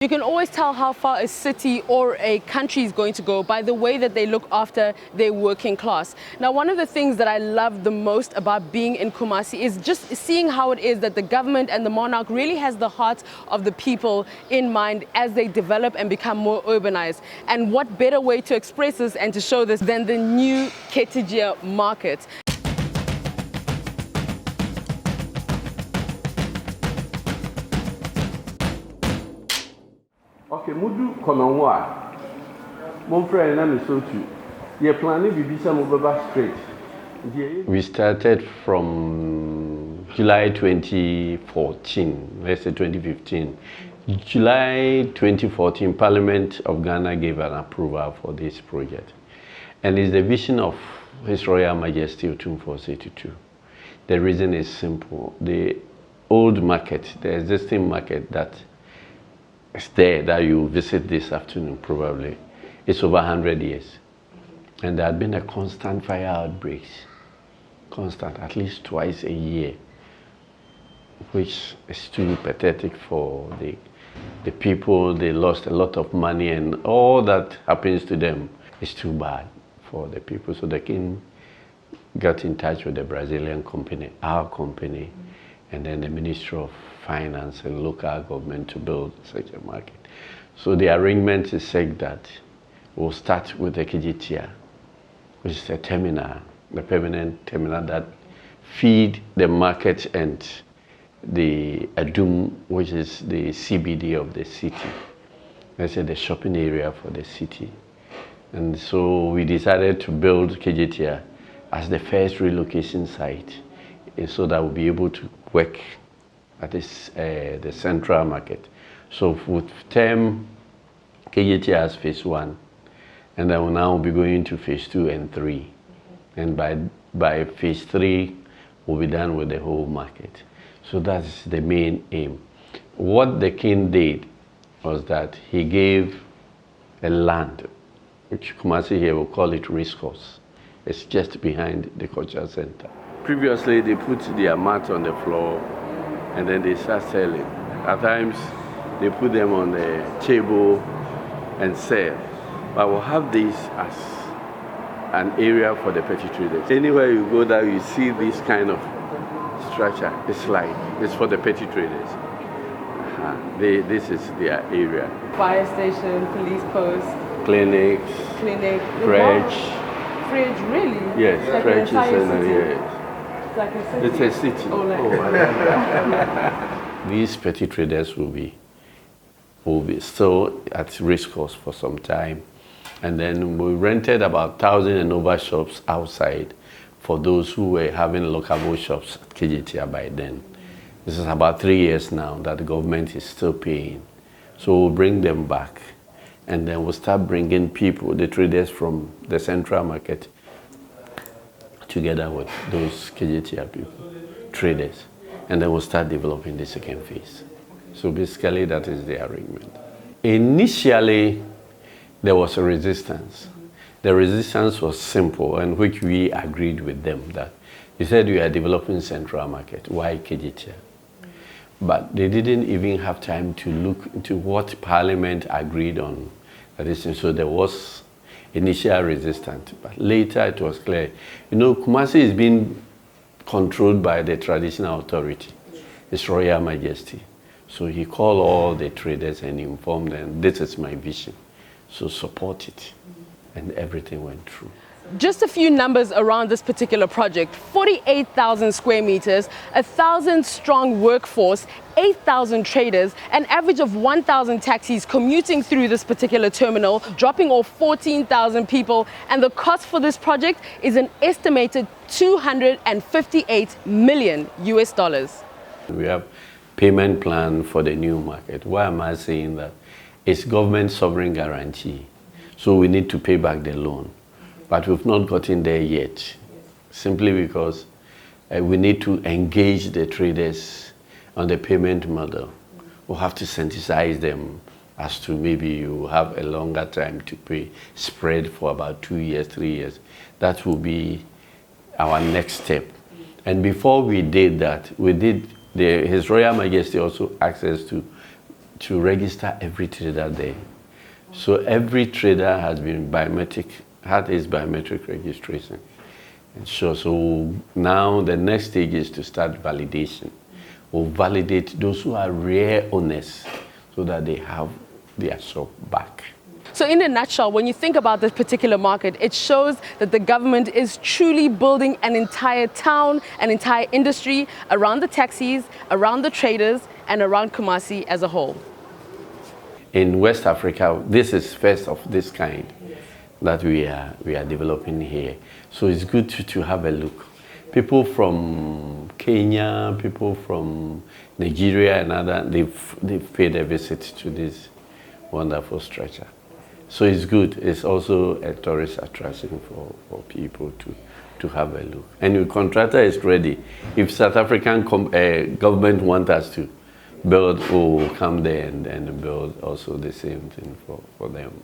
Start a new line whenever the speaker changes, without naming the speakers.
You can always tell how far a city or a country is going to go by the way that they look after their working class. Now, one of the things that I love the most about being in Kumasi is just seeing how it is that the government and the monarch really has the heart of the people in mind as they develop and become more urbanized. And what better way to express this and to show this than the new Ketijia market.
Okay, mudu kononwa. Mon frère na me so tu. Ye planning bibisa mo baba straight. We started from July 2014, let's say 2015. July 2014, Parliament of Ghana gave an approval for this project. And it's the vision of His Royal Majesty Otumfuo 82. The reason is simple. The old market, the existing market that is there that you visit this afternoon probably, it's over 100 years. And there had been a constant fire outbreaks, constant, at least twice a year, which is too pathetic for the people. They lost a lot of money and all that happens to them is too bad for the people. So the king got in touch with the Brazilian company, our company, and then the Ministry of Finance and local government to build such a market. So the arrangement is said that we'll start with the Ketijia, which is a terminal, the permanent terminal that feed the market and the Adum, which is the CBD of the city. Let's say the shopping area for the city. And so we decided to build Ketijia as the first relocation site so that we'll be able to work at this, the central market. So with term Ketijia as phase 1, and then we'll now be going to phase 2 and 3. And by phase 3, we'll be done with the whole market. So that's the main aim. What the king did was that he gave a land, which Kumasi here will call it race course. It's just behind the cultural center. Previously, they put their mat on the floor and then they start selling. At times, they put them on the table and sell. But we'll have this as an area for the petty traders. Anywhere you go there, you see this kind of structure. It's for the petty traders. This is their area.
Fire station, police post,
clinic, fridge.
Fridge, really?
Yes,
like
fridge is
yes. It's like a city.
It's a city.
Oh, like
These petty traders will be still at risk course for some time. And then we rented about 1,000 and over shops outside for those who were having local shops at Ketijia by then. This is about 3 years now that the government is still paying. So we'll bring them back. And then we'll start bringing people, the traders from the central market, together with those Ketijia people, traders. And then we'll start developing the second phase. So basically that is the arrangement. Initially, there was a resistance. The resistance was simple, and which we agreed with them that they said we are developing central market, why Ketijia? But they didn't even have time to look into what Parliament agreed on. So there was initial resistance, but later it was clear. You know, Kumasi is being controlled by the traditional authority, His Royal Majesty. So he called all the traders and informed them, this is my vision, so support it. And everything went through.
Just a few numbers around this particular project: 48,000 square meters, 1,000 strong workforce, 8,000 traders, an average of 1,000 taxis commuting through this particular terminal, dropping off 14,000 people, and the cost for this project is an estimated $258 million US.
We have payment plan for the new market. Why am I saying that? It's government sovereign guarantee. So we need to pay back the loan. But we've not gotten there yet, simply because we need to engage the traders on the payment model. We'll have to sensitize them as to maybe you have a longer time to pay, spread for about 2 years, 3 years. That will be our next step. And before we did that, His Royal Majesty also asked us to to register every trader there. So every trader has been had his biometric registration. And so now the next stage is to start validation, or validate those who are rare owners so that they have their shop back.
So in a nutshell, when you think about this particular market, it shows that the government is truly building an entire town, an entire industry around the taxis, around the traders, and around Kumasi as a whole.
In West Africa, this is first of this kind that we are developing here. So it's good to have a look. People from Kenya, people from Nigeria and other, they've paid a visit to this wonderful structure. So it's good. It's also a tourist attraction for people to have a look. And the contractor is ready. If South African government want us to build, we'll come there and build also the same thing for them.